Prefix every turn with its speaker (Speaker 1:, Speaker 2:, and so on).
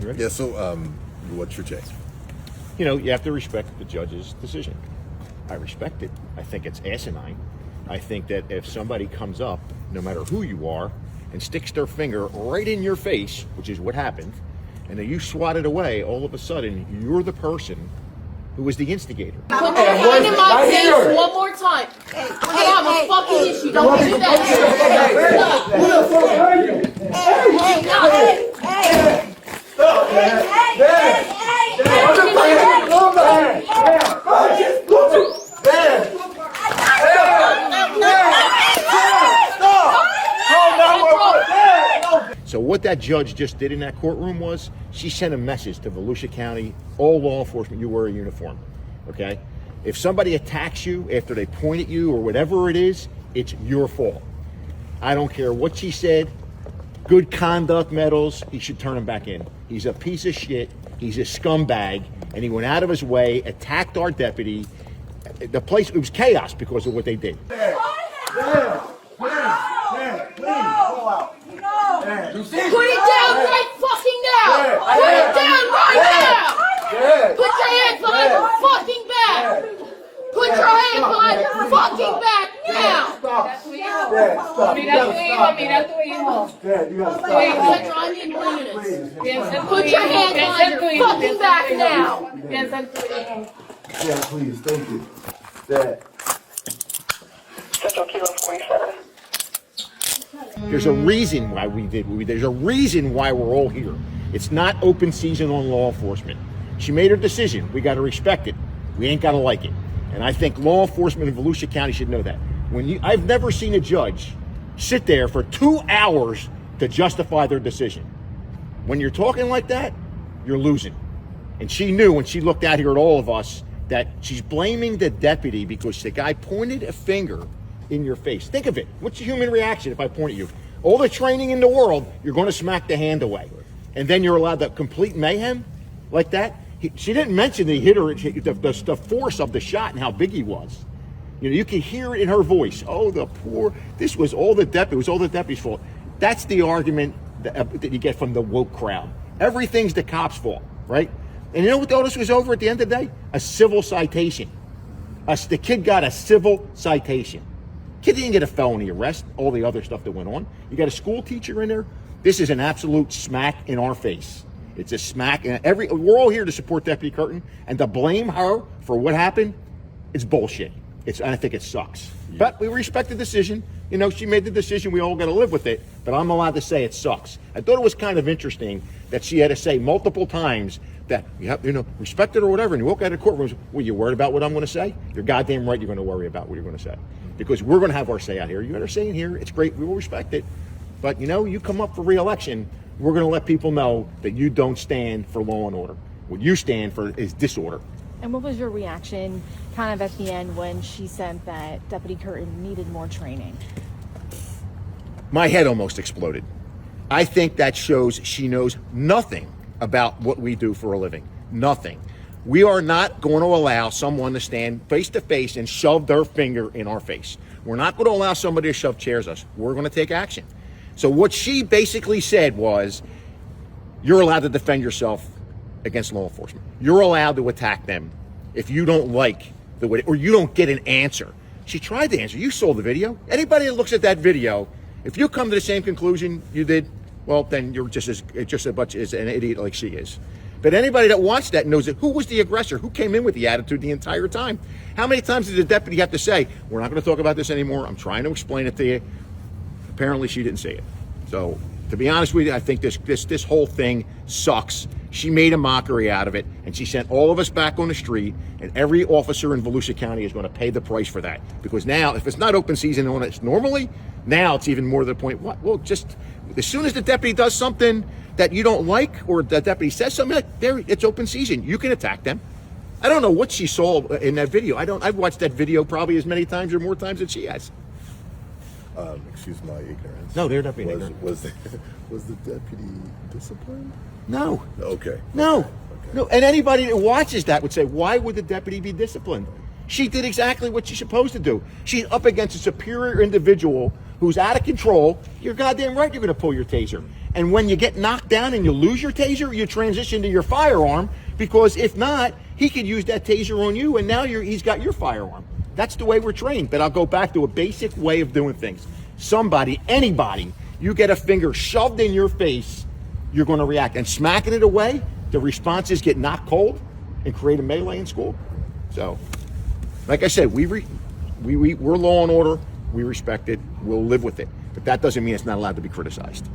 Speaker 1: You ready?
Speaker 2: Yeah, so what's your take?
Speaker 1: You know, you have to respect the judge's decision. I respect it. I think it's asinine. I think that if somebody comes up, no matter who you are, and sticks their finger right in your face, which is what happened, and then you swat it away, all of a sudden, you're the person who was the instigator.
Speaker 3: Put your hand in my face one more time. I have a fucking issue. Don't do that.
Speaker 4: Who the fuck are you? Stop, man. I'm just playing. Come
Speaker 1: So what that judge just did in that courtroom was she sent a message to Volusia County, all law enforcement, you wear a uniform, okay? If somebody attacks you after they point at you or whatever it is, it's your fault. I don't care what she said. Good conduct medals, he should turn him back in. He's a piece of shit. He's a scumbag, and he went out of his way, attacked our deputy. The place, it was chaos because of what they did.
Speaker 4: Please, go out. You see?
Speaker 3: Put it down right fucking now. Put it down right now. Put your hands behind your fucking back. Put your hands behind your fucking back now.
Speaker 4: Stop. Mira tu hijo. Dad, you gotta stop.
Speaker 3: Put your hands behind your fucking back now.
Speaker 4: Yeah, please, thank you. Dad.
Speaker 5: Central Kilo 47.
Speaker 1: There's a reason why we did what we did. There's a reason why we're all here. It's not open season on law enforcement. She made her decision. We got to respect it. We ain't got to like it. And I think law enforcement in Volusia County should know that. I've never seen a judge sit there for 2 hours to justify their decision. When you're talking like that, you're losing. And she knew when she looked out here at all of us that she's blaming the deputy because the guy pointed a finger in your face. Think of it. What's the human reaction if I point at you? All the training in the world, you're going to smack the hand away. And then you're allowed to complete mayhem like that? She didn't mention the hitter, the force of the shot and how big he was. You know, you can hear it in her voice. Oh, this was all the deputy, it was all the deputy's fault. That's the argument that you get from the woke crowd. Everything's the cop's fault, right? And you know what all this was over at the end of the day? A civil citation. The kid got a civil citation. Kid didn't get a felony arrest, all the other stuff that went on. You got a school teacher in there. This is an absolute smack in our face. It's a smack. We're all here to support Deputy Curtin, and to blame her for what happened, it's bullshit. I think it sucks. Yeah. But we respect the decision. You know, she made the decision. We all got to live with it. But I'm allowed to say it sucks. I thought it was kind of interesting that she had to say multiple times that you have, respect it or whatever. And you walk out of the courtroom, well, you worried about what I'm going to say? You're goddamn right. You're going to worry about what you're going to say, because we're going to have our say out here. You got our say in here. It's great. We will respect it. But you come up for re-election, we're going to let people know that you don't stand for law and order. What you stand for is disorder.
Speaker 6: And what was your reaction kind of at the end when she said that Deputy Curtin needed more training?
Speaker 1: My head almost exploded. I think that shows she knows nothing about what we do for a living. Nothing. We are not going to allow someone to stand face to face and shove their finger in our face. We're not going to allow somebody to shove chairs us. We're going to take action. So what she basically said was, you're allowed to defend yourself against law enforcement. You're allowed to attack them if you don't like the way, or you don't get an answer. She tried to answer. You saw the video. Anybody that looks at that video, if you come to the same conclusion you did, well, then you're just as much as an idiot like she is. But anybody that watched that knows that who was the aggressor, who came in with the attitude the entire time. How many times did the deputy have to say, we're not going to talk about this anymore, I'm trying to explain it to you? Apparently she didn't see it. So to be honest with you, I think this whole thing sucks. She made a mockery out of it, and she sent all of us back on the street, and every officer in Volusia County is going to pay the price for that. Because now, if it's not open season on it normally, now it's even more to the point, what? Well, just as soon as the deputy does something that you don't like, or the deputy says something, like, there, it's open season. You can attack them. I don't know what she saw in that video. I've watched that video probably as many times or more times than she has.
Speaker 2: Excuse my ignorance.
Speaker 1: No, they're not being ignorant.
Speaker 2: Was the deputy disciplined?
Speaker 1: No.
Speaker 2: Okay.
Speaker 1: No.
Speaker 2: Okay.
Speaker 1: No. And anybody that watches that would say, why would the deputy be disciplined? She did exactly what she's supposed to do. She's up against a superior individual who's out of control, you're goddamn right you're going to pull your taser. And when you get knocked down and you lose your taser, you transition to your firearm, because if not, he could use that taser on you, and now he's got your firearm. That's the way we're trained. But I'll go back to a basic way of doing things. Somebody, anybody, you get a finger shoved in your face, you're going to react. And smacking it away, the responses get knocked cold and create a melee in school. So, like I said, we're law and order. We respect it. We'll live with it. But that doesn't mean it's not allowed to be criticized.